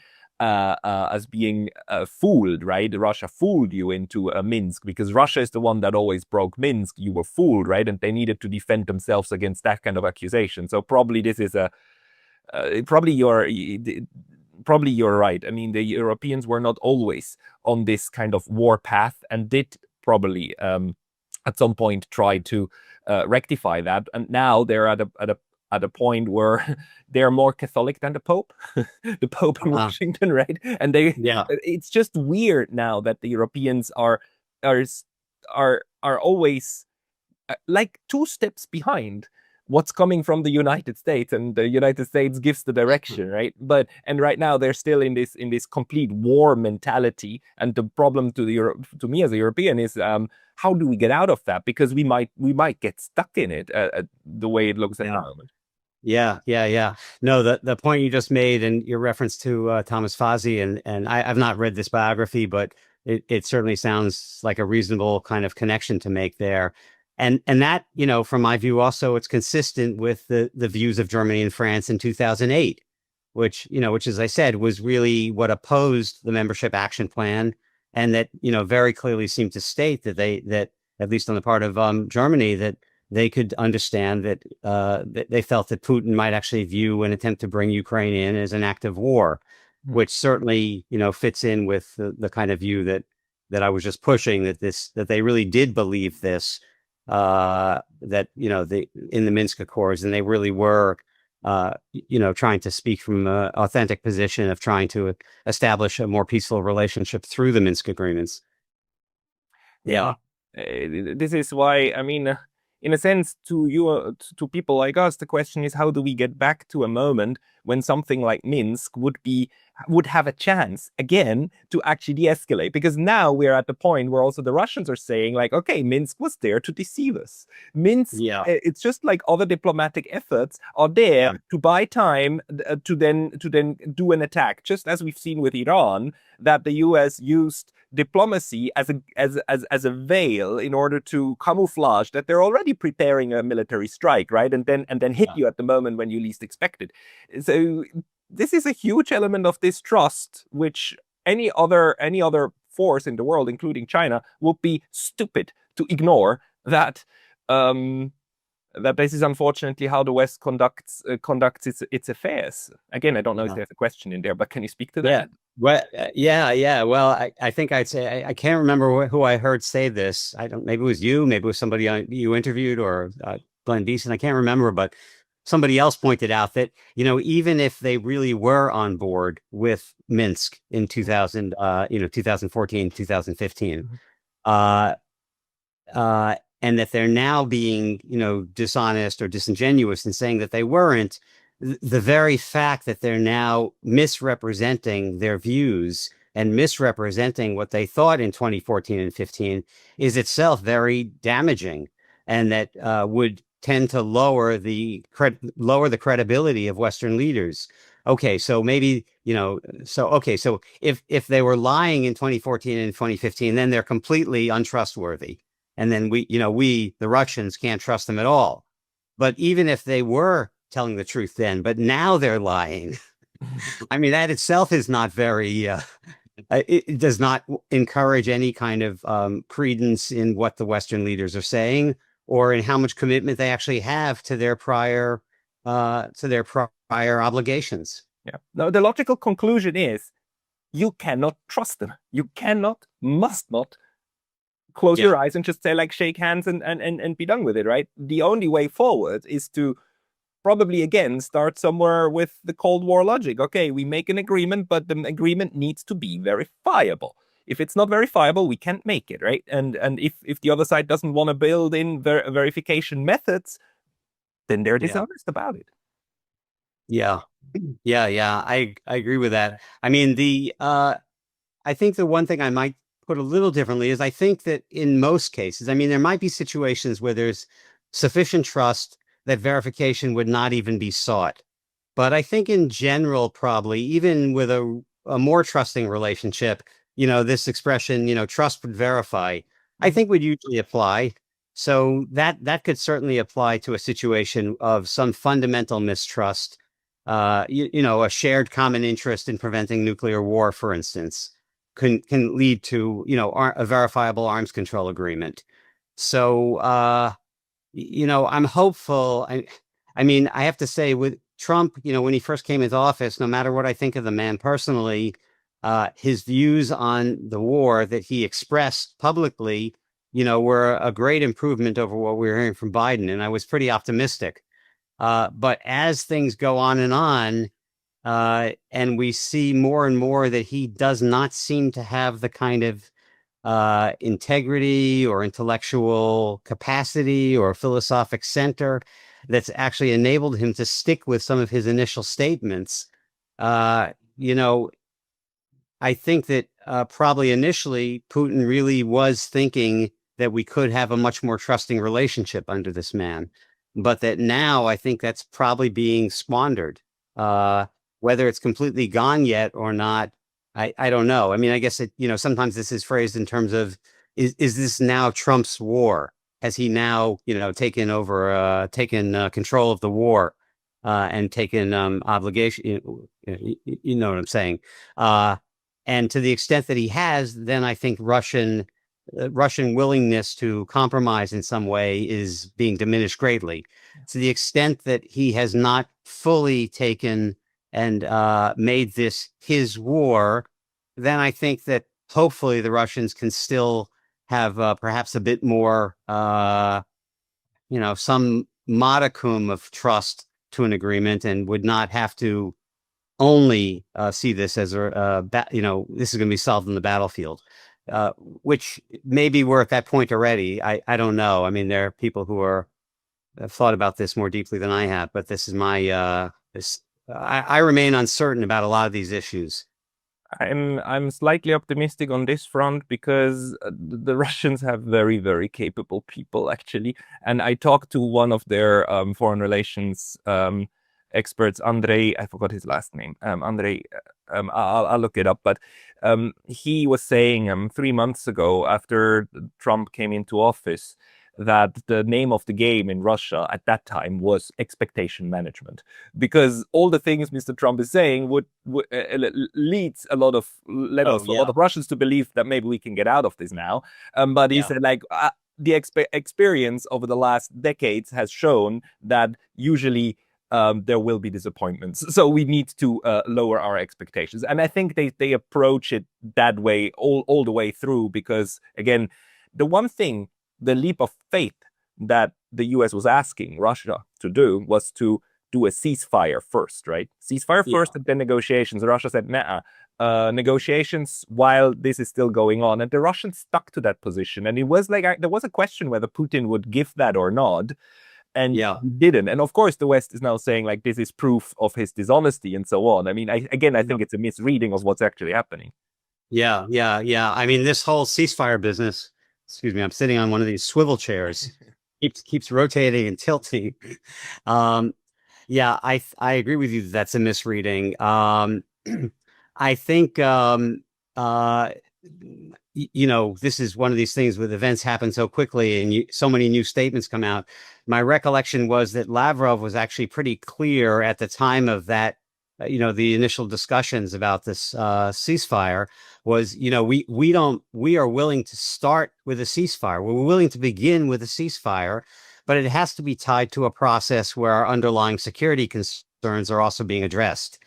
fooled, right? Russia fooled you into Minsk, because Russia is the one that always broke Minsk. You were fooled, right? And they needed to defend themselves against that kind of accusation. So probably this is probably you're right. I mean, the Europeans were not always on this kind of war path, and did probably at some point try to rectify that. And now they're at a point where they're more Catholic than the Pope, the Pope in Washington, right? And it's just weird now that the Europeans are always like 2 steps behind what's coming from the United States, and the United States gives the direction, right? And right now they're still in this complete war mentality. And the problem to me as a European is how do we get out of that? Because we might get stuck in it the way it looks at the moment.
Yeah. No, the point you just made and your reference to Thomas Fazzi, and I've not read this biography, but it certainly sounds like a reasonable kind of connection to make there. And that, you know, from my view, also, it's consistent with the views of Germany and France in 2008, which, as I said, was really what opposed the membership action plan. And that, very clearly seemed to state that that at least on the part of Germany, that they could understand that they felt that Putin might actually view an attempt to bring Ukraine in as an act of war, which certainly, fits in with the kind of view that I was just pushing, that they really did believe this, that, in the Minsk Accords, and they really were, trying to speak from an authentic position of trying to establish a more peaceful relationship through the Minsk agreements. Yeah.
This is why, I mean, in a sense, to people like us, the question is, how do we get back to a moment when something like Minsk would have a chance again to actually de-escalate? Because now we're at the point where also the Russians are saying, like, okay, Minsk was there to deceive us. Minsk, it's just like other diplomatic efforts are there to buy time to then do an attack, just as we've seen with Iran, that the US used diplomacy as a veil in order to camouflage that they're already preparing a military strike, right? And then hit you at the moment when you least expect it. So this is a huge element of distrust, which any other force in the world, including China, would be stupid to ignore. That this is unfortunately how the West conducts its affairs. Again, I don't know if there's a question in there, but can you speak to that?
Yeah. Well, yeah. Well, I think I'd say I can't remember who I heard say this. Maybe it was you, maybe it was somebody you interviewed, or Glenn Beeson. I can't remember, but somebody else pointed out that, even if they really were on board with Minsk in 2014, 2015, and that they're now being, dishonest or disingenuous in saying that they weren't, the very fact that they're now misrepresenting their views and misrepresenting what they thought in 2014 and 15 is itself very damaging, and that would tend to lower the credibility of Western leaders. Okay, so maybe, so if they were lying in 2014 and 2015, then they're completely untrustworthy. And then the Russians, can't trust them at all. But even if they were telling the truth then, but now they're lying, I mean, that itself is not very, it does not encourage any kind of credence in what the Western leaders are saying, or in how much commitment they actually have to their prior obligations.
Yeah. Now, the logical conclusion is you cannot trust them. You must not close your eyes and just say, like, shake hands and be done with it, right? The only way forward is to probably again start somewhere with the Cold War logic. Okay, we make an agreement, but the agreement needs to be verifiable. If it's not verifiable, we can't make it, right? And if the other side doesn't want to build in verification methods, then they're
Yeah.
dishonest about it.
Yeah. Yeah. I agree with that. I mean, I think the one thing I might put a little differently is I think that in most cases, I mean, there might be situations where there's sufficient trust that verification would not even be sought. But I think in general, probably even with a more trusting relationship, this expression, trust but verify, I think would usually apply. So that could certainly apply to a situation of some fundamental mistrust, a shared common interest in preventing nuclear war, for instance, can lead to, a verifiable arms control agreement. So, I'm hopeful. I mean, I have to say with Trump, when he first came into office, no matter what I think of the man personally, his views on the war that he expressed publicly, were a great improvement over what we were hearing from Biden. And I was pretty optimistic. But as things go on, and we see more and more that he does not seem to have the kind of integrity or intellectual capacity or philosophic center that's actually enabled him to stick with some of his initial statements. Uh, you know, I think that probably initially Putin really was thinking that we could have a much more trusting relationship under this man, but that now I think that's probably being squandered. Uh, Whether it's completely gone yet or not, I don't know. I mean, I guess sometimes this is phrased in terms of is this now Trump's war? Has he now taken control of the war and taken obligation? You know what I'm saying? Uh, and to the extent that he has, then I think Russian willingness to compromise in some way is being diminished greatly. To the extent that he has not fully taken and made this his war, then I think that hopefully the Russians can still have perhaps a bit more, some modicum of trust to an agreement and would not have to only see this as this is going to be solved in the battlefield, which maybe we're at that point already. I don't know. I mean, there are people who have thought about this more deeply than I have, but this is I remain uncertain about a lot of these issues.
I'm slightly optimistic on this front because the Russians have very, very capable people actually. And I talked to one of their foreign relations experts, Andrei. I forgot his last name. Andrei. I'll look it up. But he was saying 3 months ago, after Trump came into office, that the name of the game in Russia at that time was expectation management, because all the things Mr. Trump is saying would leads a lot of led
Oh
us a
yeah,
lot of Russians to believe that maybe we can get out of this now. But he
yeah,
said like the experience over the last decades has shown that usually there will be disappointments. So we need to lower our expectations. And I think they approach it that way all the way through, because again, the one thing, the leap of faith that the US was asking Russia to do was to do a ceasefire first, right? Ceasefire
yeah,
first and then negotiations. Russia said, nah, negotiations while this is still going on. And the Russians stuck to that position. And it was like, there was a question whether Putin would give that or not. And
yeah.
he didn't. And of course, the West is now saying like, this is proof of his dishonesty and so on. I mean, I think it's a misreading of what's actually happening.
Yeah. I mean, this whole ceasefire business, excuse me, I'm sitting on one of these swivel chairs, keeps rotating and tilting. Um, yeah, I agree with you that that's a misreading. I think this is one of these things with events happen so quickly and so many new statements come out. My recollection was that Lavrov was actually pretty clear at the time of that, the initial discussions about this ceasefire was, we are willing to start with a ceasefire. We're willing to begin with a ceasefire, but it has to be tied to a process where our underlying security concerns are also being addressed.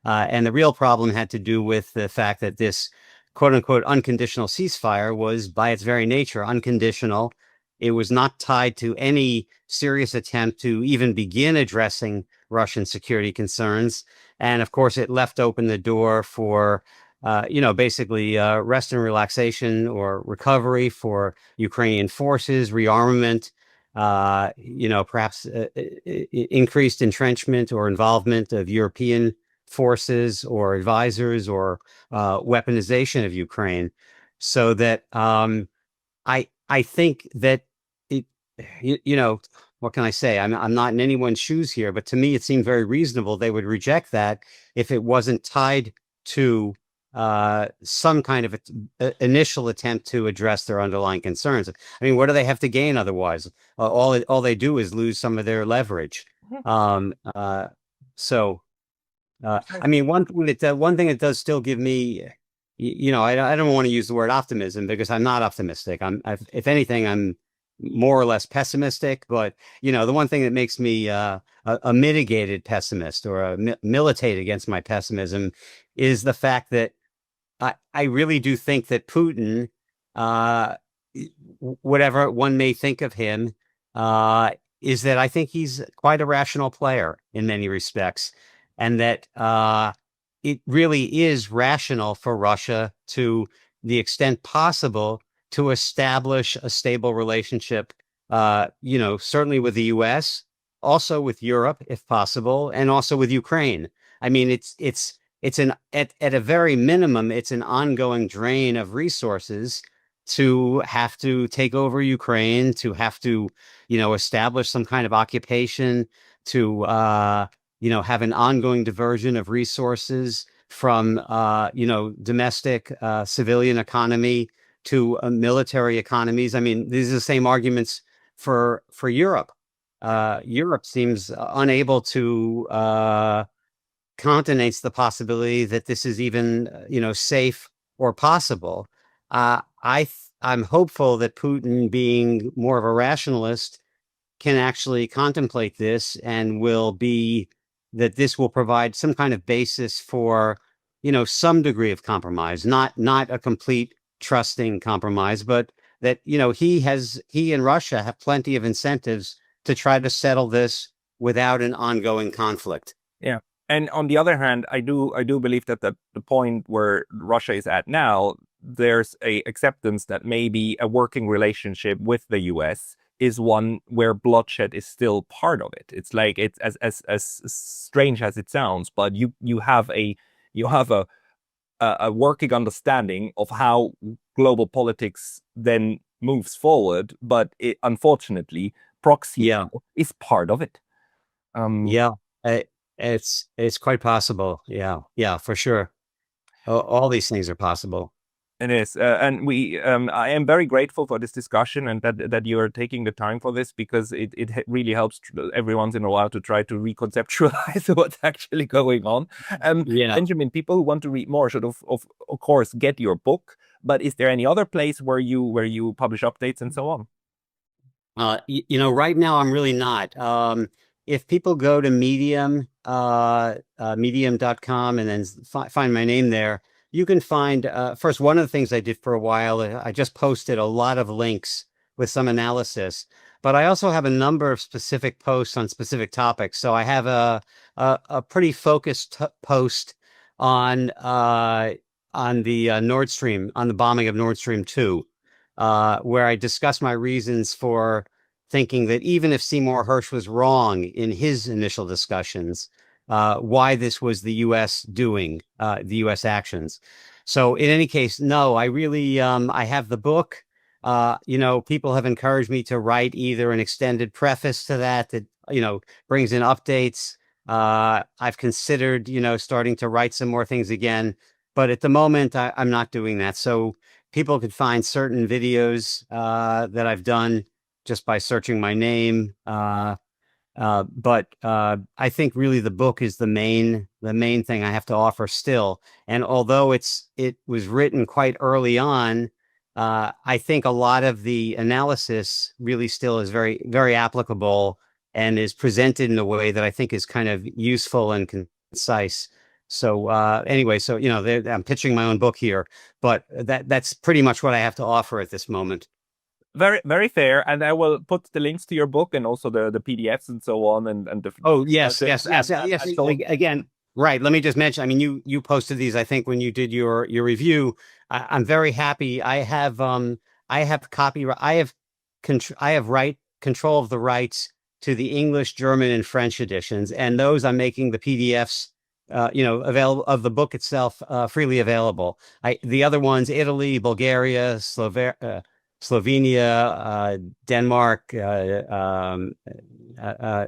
And the real problem had to do with the fact that this quote unquote unconditional ceasefire was by its very nature unconditional. It was not tied to any serious attempt to even begin addressing Russian security concerns. And of course, it left open the door for, basically rest and relaxation or recovery for Ukrainian forces, rearmament, perhaps increased entrenchment or involvement of European forces or advisors or weaponization of Ukraine, so that I think that it, what can I say? I'm not in anyone's shoes here, but to me, it seemed very reasonable they would reject that if it wasn't tied to some kind of initial attempt to address their underlying concerns. I mean, what do they have to gain otherwise? All they do is lose some of their leverage. Um, uh, so I mean, one thing that does still give me, I don't want to use the word optimism because I'm not optimistic. If anything, I'm more or less pessimistic. But the one thing that makes me a mitigated pessimist or militate against my pessimism is the fact that I really do think that Putin, uh, whatever one may think of him, uh, is that I think he's quite a rational player in many respects, and that it really is rational for Russia to the extent possible to establish a stable relationship, certainly with the US, also with Europe, if possible, and also with Ukraine. I mean, it's at a very minimum, it's an ongoing drain of resources to have to take over Ukraine, to have to, establish some kind of occupation, to have an ongoing diversion of resources from domestic civilian economy to military economies. I mean, these are the same arguments for Europe. Europe seems unable to countenates the possibility that this is even, safe or possible. I'm hopeful that Putin, being more of a rationalist, can actually contemplate this and that this will provide some kind of basis for, some degree of compromise, not a complete trusting compromise, but that, he and Russia have plenty of incentives to try to settle this without an ongoing conflict.
Yeah. And on the other hand, I do believe that the point where Russia is at now, there's a acceptance that maybe a working relationship with the US is one where bloodshed is still part of it. It's like it's as strange as it sounds, but you have a working understanding of how global politics then moves forward, but unfortunately, proxy is part of it.
Yeah, it's quite possible. Yeah, for sure. All these things are possible.
It is, and I am very grateful for this discussion and that you are taking the time for this, because it really helps every once in a while to try to reconceptualize what's actually going on. Benjamin, people who want to read more should of course get your book. But is there any other place where you publish updates and so on?
Right now I'm really not. If people go to Medium, medium.com, and then find my name there, you can find, first, one of the things I did for a while, I just posted a lot of links with some analysis, but I also have a number of specific posts on specific topics. So I have a pretty focused post on the Nord Stream, on the bombing of Nord Stream 2, where I discuss my reasons for thinking that even if Seymour Hersh was wrong in his initial discussions, why this was the U.S. doing, the U.S. actions. So in any case, no, I really, I have the book. People have encouraged me to write either an extended preface to that brings in updates. I've considered, starting to write some more things again, but at the moment, I'm not doing that. So people could find certain videos that I've done just by searching my name. But I think really the book is the main thing I have to offer still. And although it was written quite early on, I think a lot of the analysis really still is very, very applicable and is presented in a way that I think is kind of useful and concise. So anyway, so I'm pitching my own book here, but that's pretty much what I have to offer at this moment.
Very, very fair. And I will put the links to your book and also the PDFs and so on and the
Oh, yes,
discussions
yes, yes, yes.
and so on.
Again, right. Let me just mention. I mean, you posted these, I think, when you did your review. I'm very happy. I have copyright. I have control of the rights to the English, German, and French editions, and those I'm making the PDFs, available of the book itself, freely available. The other ones, Italy, Bulgaria, Slovenia, Denmark,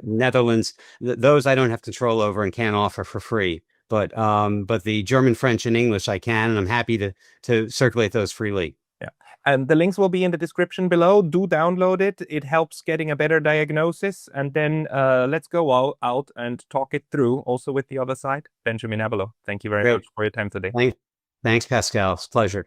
Netherlands, those I don't have control over and can't offer for free. But the German, French, and English I can, and I'm happy to circulate those freely.
Yeah. And the links will be in the description below. Do download it. It helps getting a better diagnosis. And then let's go out and talk it through also with the other side. Benjamin Abelow, thank you very
Great.
much for your time today.
Thanks, Pascal. It's a pleasure.